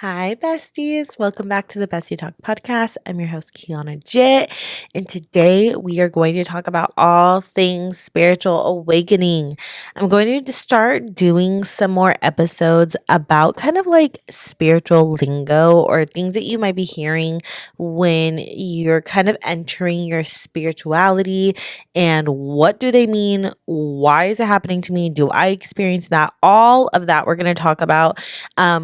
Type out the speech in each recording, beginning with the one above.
Hi, besties. Welcome back to the Bestie Talk podcast. I'm your host, Kianna Jit, and today we are going to talk about all things spiritual awakening. I'm going to start doing some more episodes about kind of like spiritual lingo or things that you might be hearing when you're kind of entering your spirituality and what do they mean? Why is it happening to me? Do I experience that? All of that we're going to talk about.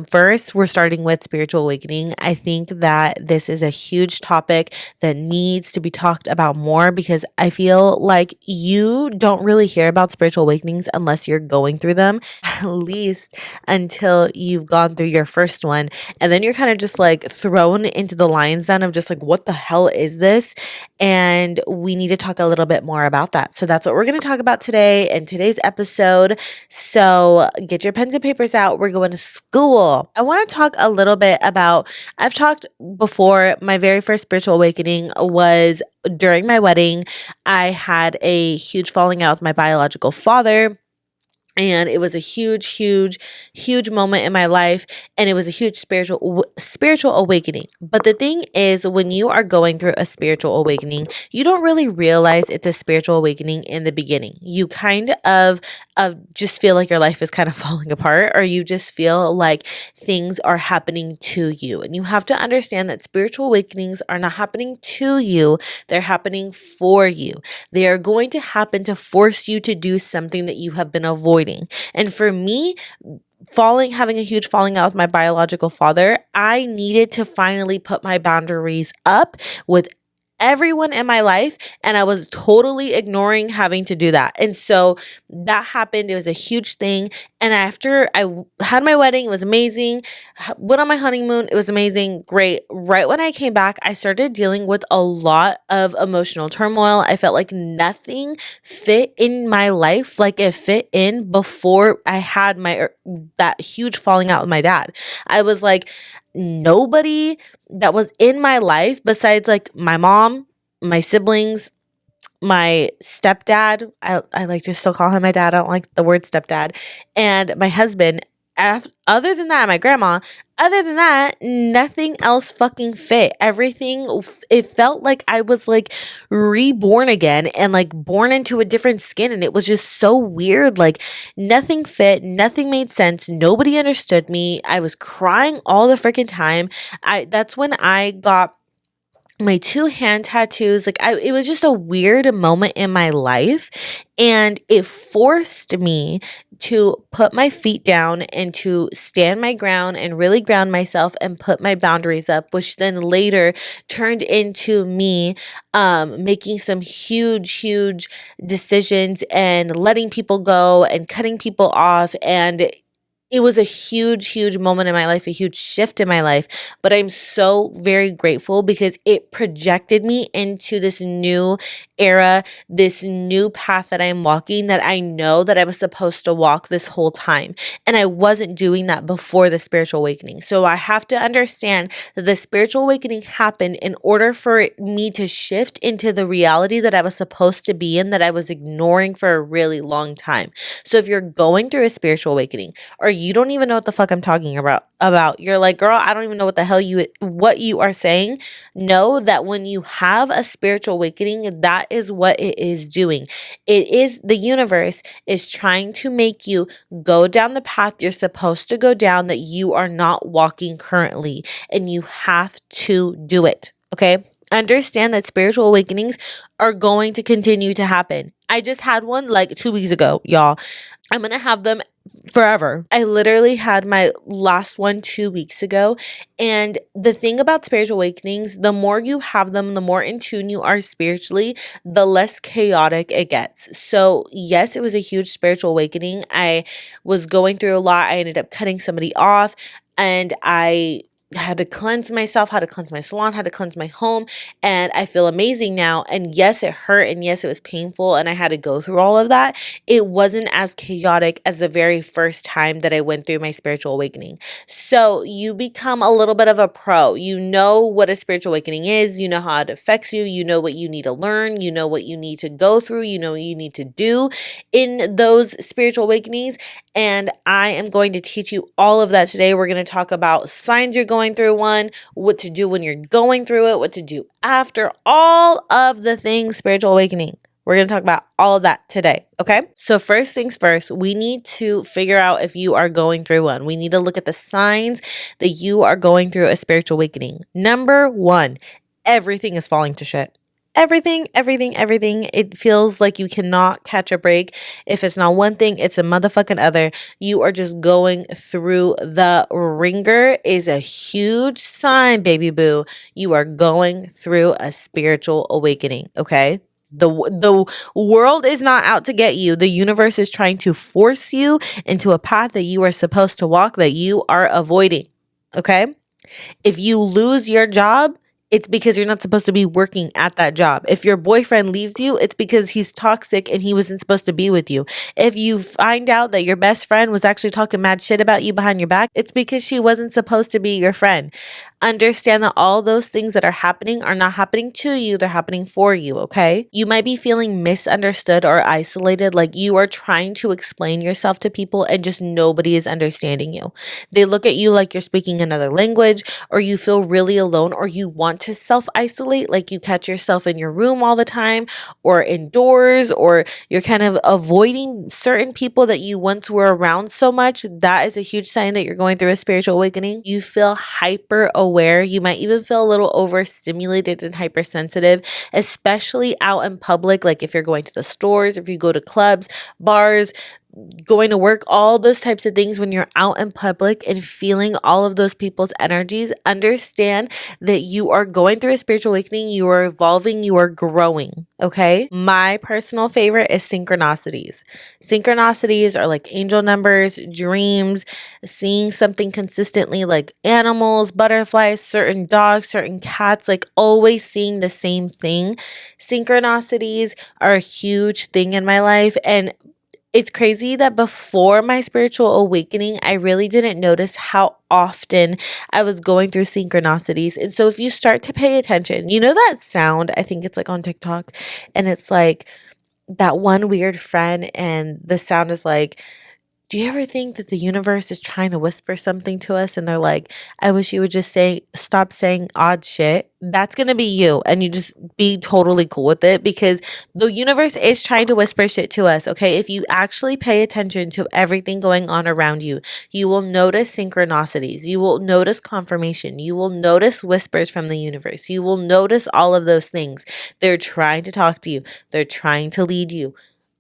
First, we're starting with spiritual awakening. I think that this is a huge topic that needs to be talked about more because I feel like you don't really hear about spiritual awakenings unless you're going through them, at least until you've gone through your first one. And then you're kind of just like thrown into the lion's den of just like, what the hell is this? And we need to talk a little bit more about that. So that's what we're going to talk about today in today's episode. So get your pens and papers out. We're going to school. I want to talk a little bit about, I've talked before, my very first spiritual awakening was during my wedding. I had a huge falling out with my biological father. And it was a huge moment in my life, and it was a huge spiritual awakening. But the thing is, when you are going through a spiritual awakening, you don't really realize it's a spiritual awakening in the beginning. You kind of just feel like your life is kind of falling apart, or you just feel like things are happening to you. And you have to understand that spiritual awakenings are not happening to you; they're happening for you. They are going to happen to force you to do something that you have been avoiding. And for me, having a huge falling out with my biological father, I needed to finally put my boundaries up with everyone in my life, and I was totally ignoring having to do that. And so that happened. It was a huge thing. And after I had my wedding, it was amazing. Went on my honeymoon, it was amazing, great. Right when I came back, I started dealing with a lot of emotional turmoil. I felt like nothing fit in my life like it fit in before I had that huge falling out with my dad. I was like, nobody that was in my life besides like my mom, my siblings, my stepdad. I like to still call him my dad. I don't like the word stepdad. And my husband. Other than that, my grandma. Other than that, nothing else fucking fit. Everything, it felt like I was like reborn again and like born into a different skin. And it was just so weird. Like nothing fit, nothing made sense. Nobody understood me. I was crying all the freaking time. That's when I got my two hand tattoos. It was just a weird moment in my life, and it forced me to put my feet down and to stand my ground and really ground myself and put my boundaries up, which then later turned into me making some huge decisions and letting people go and cutting people off. And it was a huge moment in my life, a huge shift in my life, but I'm so very grateful because it projected me into this new era, this new path that I'm walking that I know that I was supposed to walk this whole time. And I wasn't doing that before the spiritual awakening. So I have to understand that the spiritual awakening happened in order for me to shift into the reality that I was supposed to be in, that I was ignoring for a really long time. So if you're going through a spiritual awakening, or you don't even know what the fuck I'm talking about, you're like, girl, I don't even know what the hell what you are saying. Know that when you have a spiritual awakening, that is what it is doing. It is, the universe is trying to make you go down the path you're supposed to go down that you are not walking currently, and you have to do it. Okay? Understand that spiritual awakenings are going to continue to happen. I just had one like 2 weeks ago, y'all. I'm going to have them forever. I literally had my last one 2 weeks ago. And the thing about spiritual awakenings, the more you have them, the more in tune you are spiritually, the less chaotic it gets. So yes, it was a huge spiritual awakening. I was going through a lot. I ended up cutting somebody off, and I had to cleanse myself, how to cleanse my salon, how to cleanse my home, and I feel amazing now. And yes, it hurt, and yes, it was painful, and I had to go through all of that. It wasn't as chaotic as the very first time that I went through my spiritual awakening. So you become a little bit of a pro. You know what a spiritual awakening is, you know how it affects you, you know what you need to learn, you know what you need to go through, you know what you need to do in those spiritual awakenings. And I am going to teach you all of that today. We're going to talk about signs you're going through one, what to do when you're going through it, what to do after, all of the things spiritual awakening. We're going to talk about all of that today, okay? So first things first, we need to figure out if you are going through one. We need to look at the signs that you are going through a spiritual awakening. Number one, everything is falling to shit. Everything. It feels like you cannot catch a break. If it's not one thing, it's a motherfucking other. You are just going through the ringer is a huge sign, baby boo. You are going through a spiritual awakening, okay? The world is not out to get you. The universe is trying to force you into a path that you are supposed to walk that you are avoiding, okay? If you lose your job, it's because you're not supposed to be working at that job. If your boyfriend leaves you, it's because he's toxic and he wasn't supposed to be with you. If you find out that your best friend was actually talking mad shit about you behind your back, it's because she wasn't supposed to be your friend. Understand that all those things that are happening are not happening to you, they're happening for you, okay? You might be feeling misunderstood or isolated, like you are trying to explain yourself to people and just nobody is understanding you. They look at you like you're speaking another language, or you feel really alone, or you want to self-isolate, like you catch yourself in your room all the time or indoors, or you're kind of avoiding certain people that you once were around so much. That is a huge sign that you're going through a spiritual awakening. You feel hyper aware. You might even feel a little overstimulated and hypersensitive, especially out in public, like if you're going to the stores, if you go to clubs, bars, going to work, all those types of things. When you're out in public and feeling all of those people's energies, understand that you are going through a spiritual awakening, you are evolving, you are growing, okay? My personal favorite is synchronicities. Synchronicities are like angel numbers, dreams, seeing something consistently, like animals, butterflies, certain dogs, certain cats, like always seeing the same thing. Synchronicities are a huge thing in my life, and it's crazy that before my spiritual awakening, I really didn't notice how often I was going through synchronicities. And so if you start to pay attention, you know that sound, I think it's like on TikTok, and it's like that one weird friend, and the sound is like, do you ever think that the universe is trying to whisper something to us and they're like, I wish you would just stop saying odd shit? That's going to be you. And you just be totally cool with it, because the universe is trying to whisper shit to us. Okay. If you actually pay attention to everything going on around you, you will notice synchronicities. You will notice confirmation. You will notice whispers from the universe. You will notice all of those things. They're trying to talk to you. They're trying to lead you.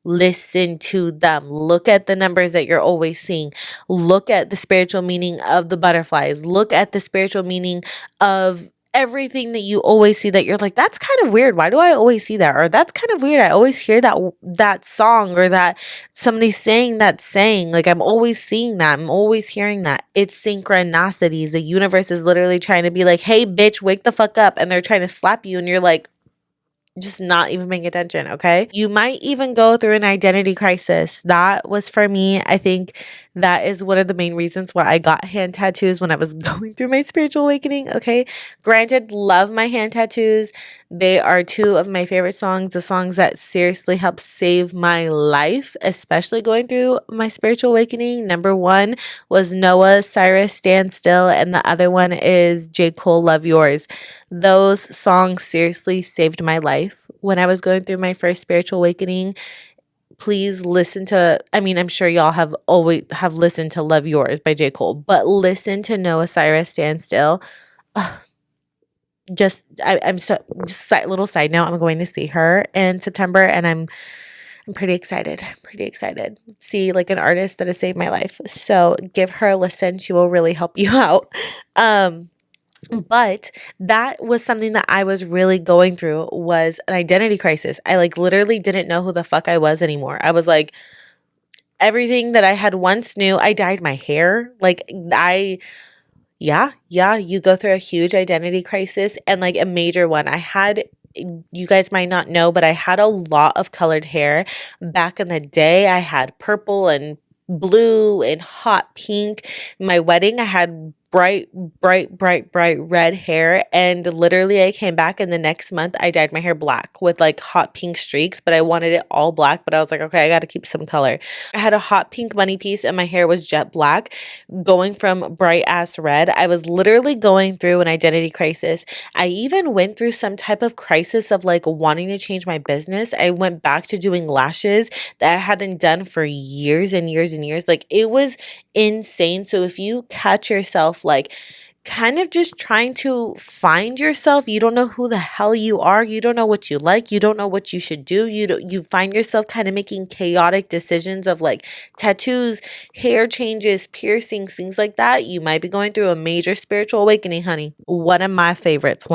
Listen to them. Look at the numbers that you're always seeing. Look at the spiritual meaning of the butterflies. Look at the spiritual meaning of everything that you always see that you're like, that's kind of weird. Why do I always see that? Or that's kind of weird. I always hear that song, or that somebody saying that saying. Like, I'm always seeing that. I'm always hearing that. It's synchronicities. The universe is literally trying to be like, hey, bitch, wake the fuck up. And they're trying to slap you, and you're like, just not even paying attention, okay? You might even go through an identity crisis. That was for me. I think that is one of the main reasons why I got hand tattoos when I was going through my spiritual awakening, okay? Granted, love my hand tattoos. They are two of my favorite songs, the songs that seriously helped save my life, especially going through my spiritual awakening. Number one was Noah Cyrus, Stand Still, and the other one is J. Cole, Love Yours. Those songs seriously saved my life when I was going through my first spiritual awakening. Please listen to, I mean, I'm sure y'all have always have listened to Love Yours by J. Cole, but listen to Noah Cyrus, Stand Still. I'm so, just little side note, I'm going to see her in September, and I'm pretty excited. Pretty excited. See, like, an artist that has saved my life. So give her a listen. She will really help you out. But that was something that I was really going through, was an identity crisis. I like literally didn't know who the fuck I was anymore. I was like, everything that I had once knew. I dyed my hair. Like, Yeah, you go through a huge identity crisis and like a major one. You guys might not know, but I had a lot of colored hair. Back in the day, I had purple and blue and hot pink. My wedding, I had bright red hair. And literally, I came back and the next month, I dyed my hair black with like hot pink streaks, but I wanted it all black. But I was like, okay, I got to keep some color. I had a hot pink money piece and my hair was jet black, going from bright ass red. I was literally going through an identity crisis. I even went through some type of crisis of like wanting to change my business. I went back to doing lashes that I hadn't done for years and years and years. Like it was insane. So if you catch yourself like kind of just trying to find yourself, you don't know who the hell you are, you don't know what you like, you don't know what you should do, you find yourself kind of making chaotic decisions of like tattoos, hair changes, piercings, things like that, you might be going through a major spiritual awakening, honey. One of my favorites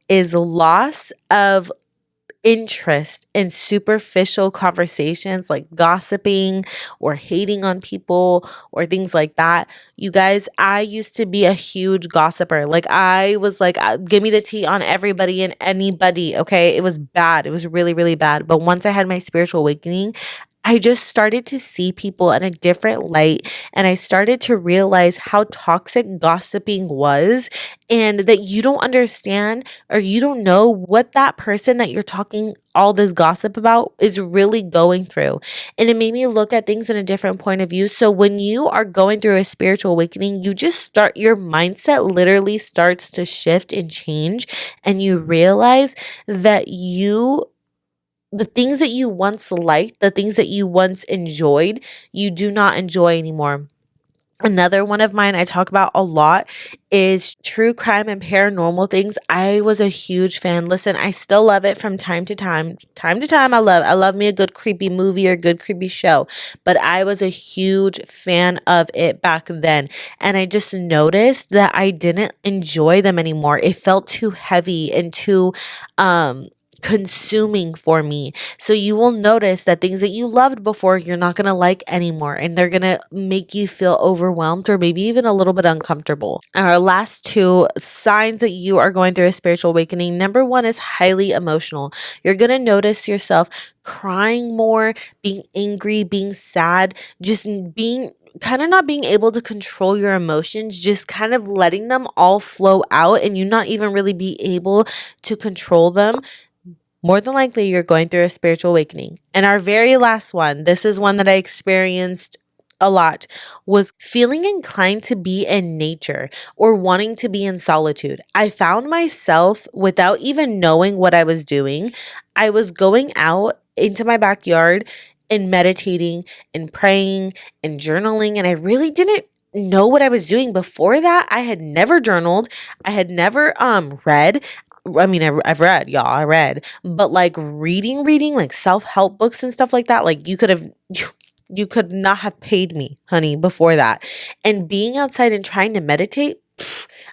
is loss of interest in superficial conversations like gossiping or hating on people or things like that. You guys, I used to be a huge gossiper. Like I was like, give me the tea on everybody and anybody. Okay. It was bad. It was really, really bad. But once I had my spiritual awakening, I just started to see people in a different light and I started to realize how toxic gossiping was and that you don't understand or you don't know what that person that you're talking all this gossip about is really going through. And it made me look at things in a different point of view. So when you are going through a spiritual awakening, your mindset literally starts to shift and change and you realize that the things that you once liked, the things that you once enjoyed, you do not enjoy anymore. Another one of mine I talk about a lot is true crime and paranormal things. I was a huge fan. Listen, I still love it from time to time. Time to time I love me a good creepy movie or a good creepy show. But I was a huge fan of it back then. And I just noticed that I didn't enjoy them anymore. It felt too heavy and too consuming for me. So you will notice that things that you loved before, you're not going to like anymore. And they're going to make you feel overwhelmed or maybe even a little bit uncomfortable. Our last two signs that you are going through a spiritual awakening. Number one is highly emotional. You're going to notice yourself crying more, being angry, being sad, just being kind of not being able to control your emotions, just kind of letting them all flow out and you not even really be able to control them. More than likely, you're going through a spiritual awakening. And our very last one, this is one that I experienced a lot, was feeling inclined to be in nature or wanting to be in solitude. I found myself, without even knowing what I was doing, I was going out into my backyard and meditating and praying and journaling. And I really didn't know what I was doing. Before that, I had never journaled. I had never read. I mean, I've read, y'all, I read, but like reading, like self-help books and stuff like that, like you could not have paid me, honey, before that. And being outside and trying to meditate,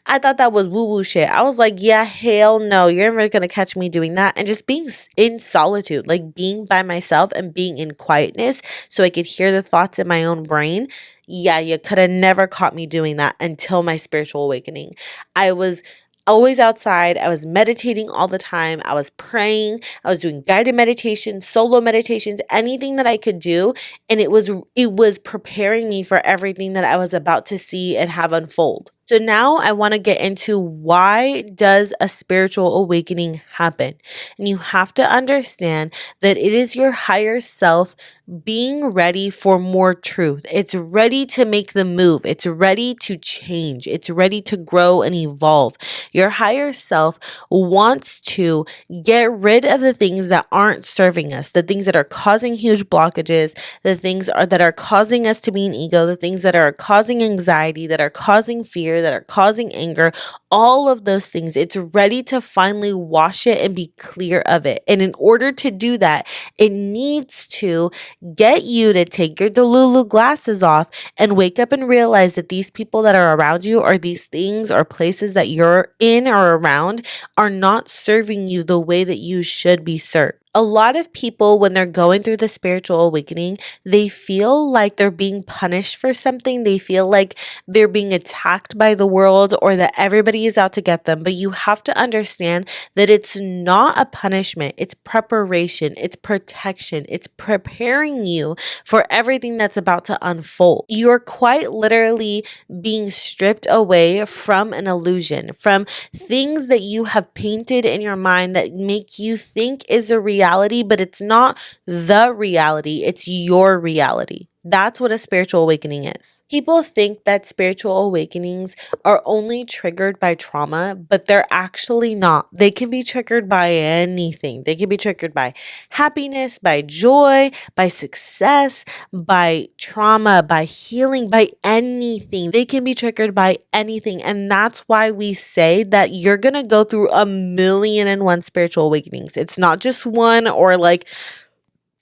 I thought that was woo-woo shit. I was like, yeah, hell no, you're never gonna catch me doing that. And just being in solitude, like being by myself and being in quietness so I could hear the thoughts in my own brain. Yeah, you could have never caught me doing that until my spiritual awakening. I was always outside. I was meditating all the time. I was praying. I was doing guided meditations, solo meditations, anything that I could do. And it was preparing me for everything that I was about to see and have unfold. So now I want to get into why does a spiritual awakening happen? And you have to understand that it is your higher self being ready for more truth. It's ready to make the move. It's ready to change. It's ready to grow and evolve. Your higher self wants to get rid of the things that aren't serving us, the things that are causing huge blockages, that are causing us to be an ego, the things that are causing anxiety, that are causing fear, that are causing anger, all of those things. It's ready to finally wash it and be clear of it. And in order to do that, it needs to get you to take your Delulu glasses off and wake up and realize that these people that are around you or these things or places that you're in or around are not serving you the way that you should be served. A lot of people, when they're going through the spiritual awakening, they feel like they're being punished for something. They feel like they're being attacked by the world or that everybody is out to get them. But you have to understand that it's not a punishment, it's preparation, it's protection, it's preparing you for everything that's about to unfold. You're quite literally being stripped away from an illusion, from things that you have painted in your mind that make you think is a reality, but it's not the reality, it's your reality. That's what a spiritual awakening is. People think that spiritual awakenings are only triggered by trauma, but they're actually not. They can be triggered by anything. They can be triggered by happiness, by joy, by success, by trauma, by healing, by anything. They can be triggered by anything. And that's why we say that you're going to go through 1,000,001 spiritual awakenings. It's not just one or like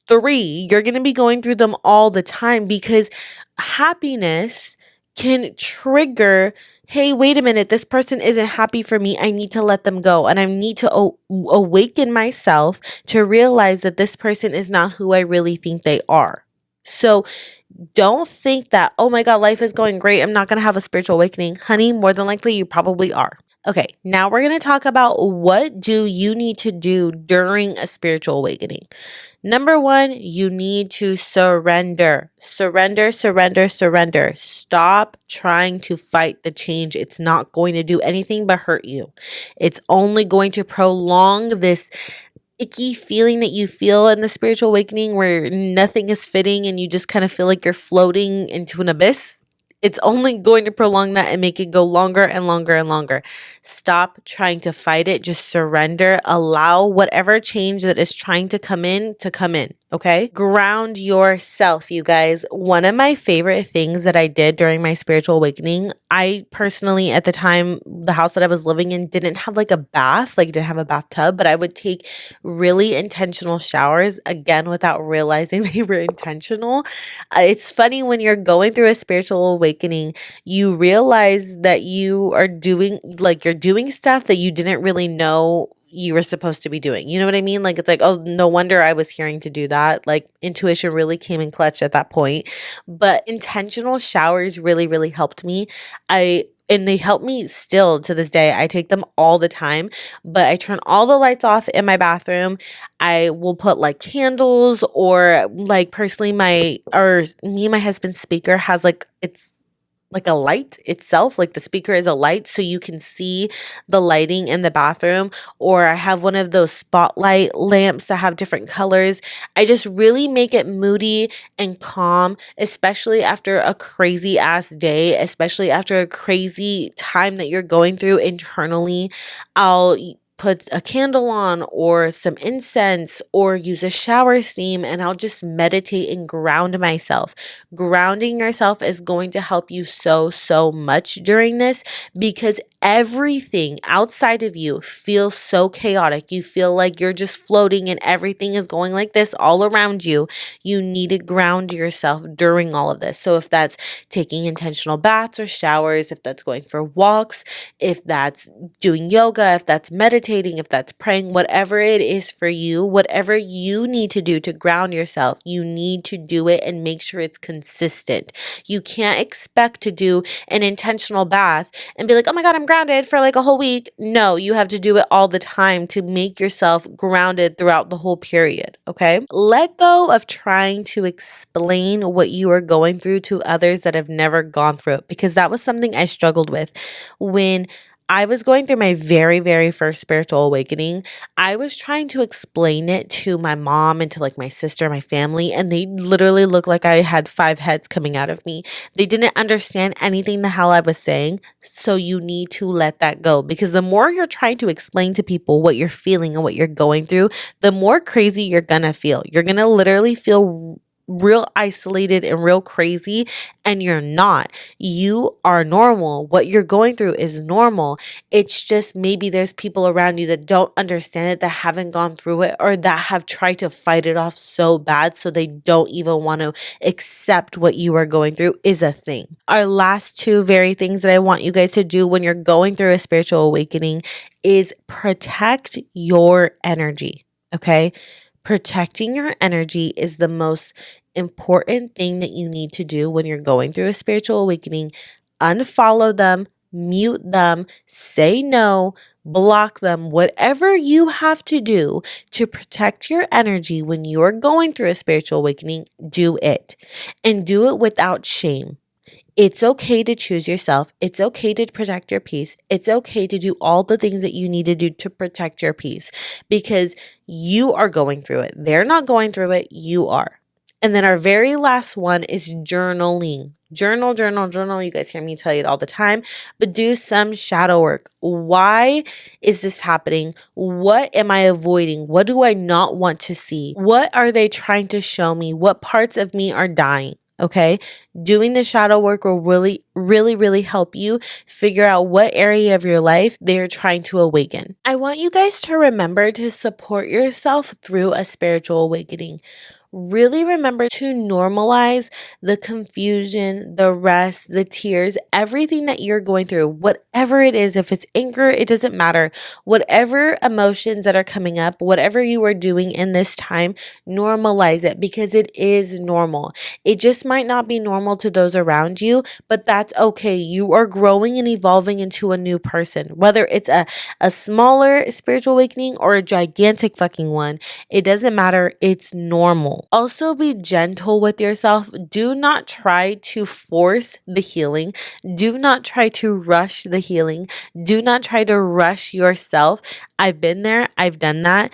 3. You're going to be going through them all the time because happiness can trigger, hey, wait a minute, this person isn't happy for me. I need to let them go. And I need to awaken myself to realize that this person is not who I really think they are. So don't think that, oh my God, life is going great, I'm not going to have a spiritual awakening. Honey, more than likely you probably are. Okay, now we're going to talk about what do you need to do during a spiritual awakening. Number 1, you need to surrender. Surrender, surrender, surrender. Stop trying to fight the change. It's not going to do anything but hurt you. It's only going to prolong this icky feeling that you feel in the spiritual awakening where nothing is fitting and you just kind of feel like you're floating into an abyss. It's only going to prolong that and make it go longer and longer and longer. Stop trying to fight it. Just surrender. Allow whatever change that is trying to come in to come in. Okay? Ground yourself, you guys. One of my favorite things that I did during my spiritual awakening, I personally, at the time, the house that I was living in didn't have like a bath, like didn't have a bathtub, but I would take really intentional showers, again, without realizing they were intentional. It's funny when you're going through a spiritual awakening, you realize that you are doing, like, you're doing stuff that you didn't really know you were supposed to be doing. You know what I mean? Like, it's like, oh, no wonder I was hearing to do that. Like, intuition really came in clutch at that point. But intentional showers really, really helped me. And they help me still to this day. I take them all the time, but I turn all the lights off in my bathroom. I will put like candles, or like personally me and my husband's speaker has like, it's like a light itself, like the speaker is a light so you can see the lighting in the bathroom. Or I have one of those spotlight lamps that have different colors. I just really make it moody and calm, especially after a crazy ass day, especially after a crazy time that you're going through internally. I'll put a candle on or some incense or use a shower steam, and I'll just meditate and ground myself. Grounding yourself is going to help you so, so much during this, because everything outside of you feels so chaotic. You feel like you're just floating and everything is going like this all around you. You need to ground yourself during all of this. So if that's taking intentional baths or showers, if that's going for walks, if that's doing yoga, if that's meditating, if that's praying, whatever it is for you, whatever you need to do to ground yourself, you need to do it and make sure it's consistent. You can't expect to do an intentional bath and be like, oh my God, I'm grounded for like a whole week. No, you have to do it all the time to make yourself grounded throughout the whole period. Okay. Let go of trying to explain what you are going through to others that have never gone through it, because that was something I struggled with when I was going through my very, very first spiritual awakening. I was trying to explain it to my mom and to like my sister, my family, and they literally looked like I had 5 heads coming out of me. They didn't understand anything the hell I was saying. So you need to let that go, because the more you're trying to explain to people what you're feeling and what you're going through, the more crazy you're gonna feel. You're gonna literally feel real isolated and real crazy, and you're not. You are normal. What you're going through is normal. It's just maybe there's people around you that don't understand it, that haven't gone through it, or that have tried to fight it off so bad so they don't even want to accept what you are going through is a thing. Our last 2 very things that I want you guys to do when you're going through a spiritual awakening is protect your energy. Okay? Protecting your energy is the most important thing that you need to do when you're going through a spiritual awakening. Unfollow them, mute them, say no, block them, whatever you have to do to protect your energy when you're going through a spiritual awakening, do it. And do it without shame. It's okay to choose yourself. It's okay to protect your peace. It's okay to do all the things that you need to do to protect your peace because you are going through it. They're not going through it. You are. And then our very last one is journaling. Journal, journal, journal. You guys hear me tell you it all the time, but do some shadow work. Why is this happening? What am I avoiding? What do I not want to see? What are they trying to show me? What parts of me are dying? Okay. Doing the shadow work will really, really, really help you figure out what area of your life they're trying to awaken. I want you guys to remember to support yourself through a spiritual awakening. Really remember to normalize the confusion, the rest, the tears, everything that you're going through, whatever it is. If it's anger, it doesn't matter. Whatever emotions that are coming up, whatever you are doing in this time, normalize it because it is normal. It just might not be normal to those around you, but that's okay. You are growing and evolving into a new person, whether it's a smaller spiritual awakening or a gigantic fucking one. It doesn't matter. It's normal. Also, be gentle with yourself. Do not try to force the healing. Do not try to rush the healing. Do not try to rush yourself. I've been there. I've done that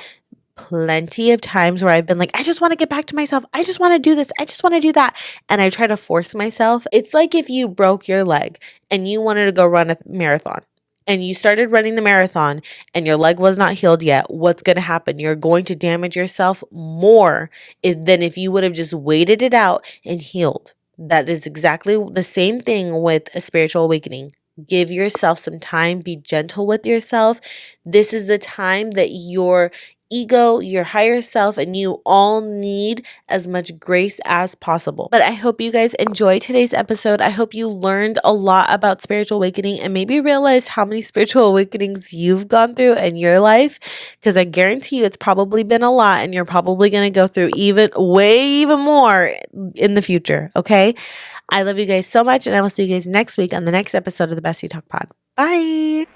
plenty of times where I've been like, I just want to get back to myself. I just want to do this. I just want to do that. And I try to force myself. It's like if you broke your leg and you wanted to go run a marathon and you started running the marathon and your leg was not healed yet. What's going to happen? You're going to damage yourself more than if you would have just waited it out and healed. That is exactly the same thing with a spiritual awakening. Give yourself some time. Be gentle with yourself. This is the time that your ego, your higher self, and you all need as much grace as possible. But I hope you guys enjoyed today's episode. I hope you learned a lot about spiritual awakening and maybe realized how many spiritual awakenings you've gone through in your life, because I guarantee you it's probably been a lot and you're probably going to go through even more in the future. Okay. I love you guys so much, and I will see you guys next week on the next episode of the Bestie Talk Pod. Bye.